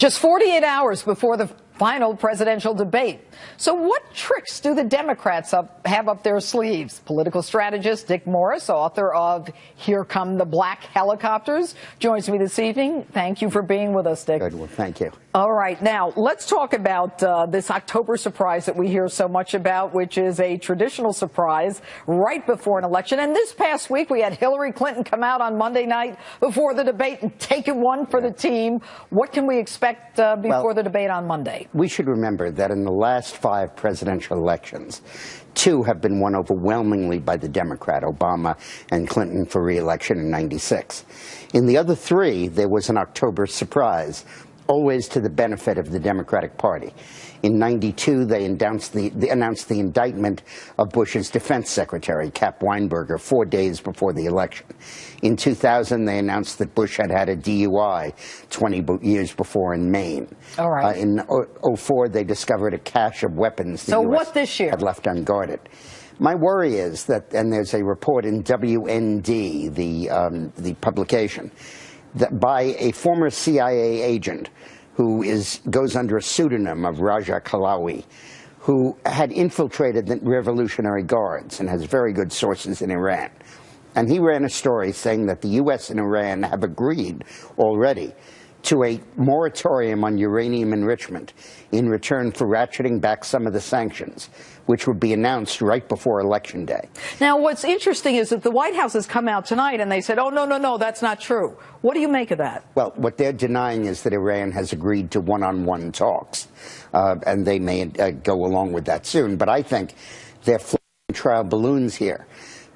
Just 48 hours before the final presidential debate. So what tricks do the Democrats have up their sleeves? Political strategist Dick Morris, author of Here Come the Black Helicopters, joins me this evening. Thank you for being with us, Dick. Good. Well, thank you. All right. Now, let's talk about this October surprise that we hear so much about, which is a traditional surprise right before an election. And this past week, we had Hillary Clinton come out on Monday night before the debate and take it one for the team. What can we expect before the debate on Monday? We should remember that in the last 5 presidential elections, 2 have been won overwhelmingly by the Democrat, Obama and Clinton, for re-election in '96. In the other 3, there was an October surprise, always to the benefit of the Democratic Party. In '92, they announced the indictment of Bush's defense secretary, Cap Weinberger, 4 days before the election. In 2000, they announced that Bush had had a DUI 20 years before in Maine. All right. In '04, they discovered a cache of weapons the U.S. had left unguarded. My worry is that, and there's a report in WND, the publication, that by a former CIA agent who goes under a pseudonym of Raja Kalawi, who had infiltrated the Revolutionary Guards and has very good sources in Iran. And he ran a story saying that the U.S. and Iran have agreed already to a moratorium on uranium enrichment in return for ratcheting back some of the sanctions, which would be announced right before Election Day. Now, what's interesting is that the White House has come out tonight and they said, oh, no, that's not true. What do you make of that? Well, what they're denying is that Iran has agreed to one-on-one talks, and they may go along with that soon. But I think they're flying trial balloons here.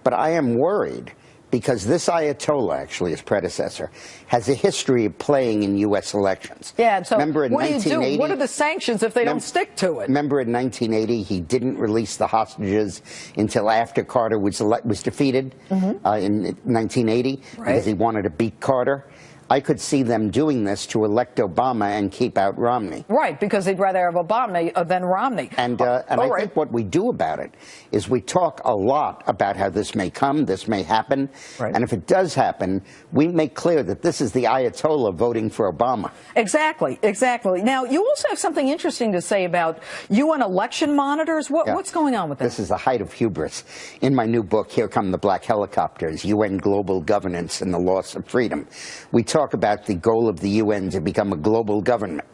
But I am worried because this Ayatollah, actually his predecessor, has a history of playing in U.S. elections. Yeah, so remember in what do you do? What are the sanctions if they don't stick to it? Remember in 1980, he didn't release the hostages until after Carter was defeated in 1980 because he wanted to beat Carter. I could see them doing this to elect Obama and keep out Romney. Right, because they'd rather have Obama than Romney. And I think what we do about it is we talk a lot about how this may come, this may happen. Right. And if it does happen, we make clear that this is the Ayatollah voting for Obama. Exactly, exactly. Now, you also have something interesting to say about UN election monitors. What's going on with that? This is the height of hubris. In my new book, Here Come the Black Helicopters, UN Global Governance and the Loss of Freedom, we talk about the goal of the UN to become a global government.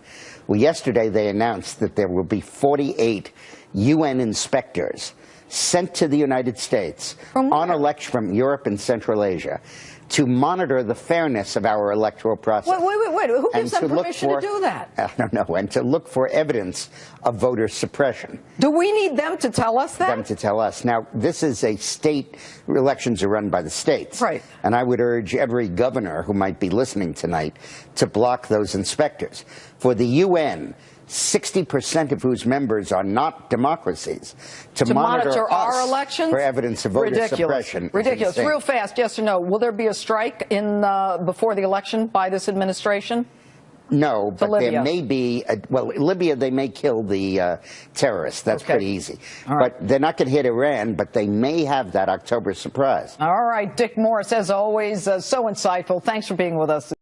Well, yesterday they announced that there will be 48 UN inspectors sent to the United States on election from Europe and Central Asia to monitor the fairness of our electoral process. Wait. Who gives them permission to do that? I don't know. And to look for evidence of voter suppression. Do we need them to tell us that? Them to tell us. Now, this is a state, elections are run by the states. Right. And I would urge every governor who might be listening tonight to block those inspectors. For the UN, 60% of whose members are not democracies, to monitor our us elections for evidence of voter suppression. Ridiculous. Real fast, yes or no, will there be a strike before the election by this administration? No, but there may be, Libya, they may kill the terrorists. That's pretty easy. But they're not going to hit Iran, but they may have that October surprise. All right, Dick Morris, as always, so insightful. Thanks for being with us.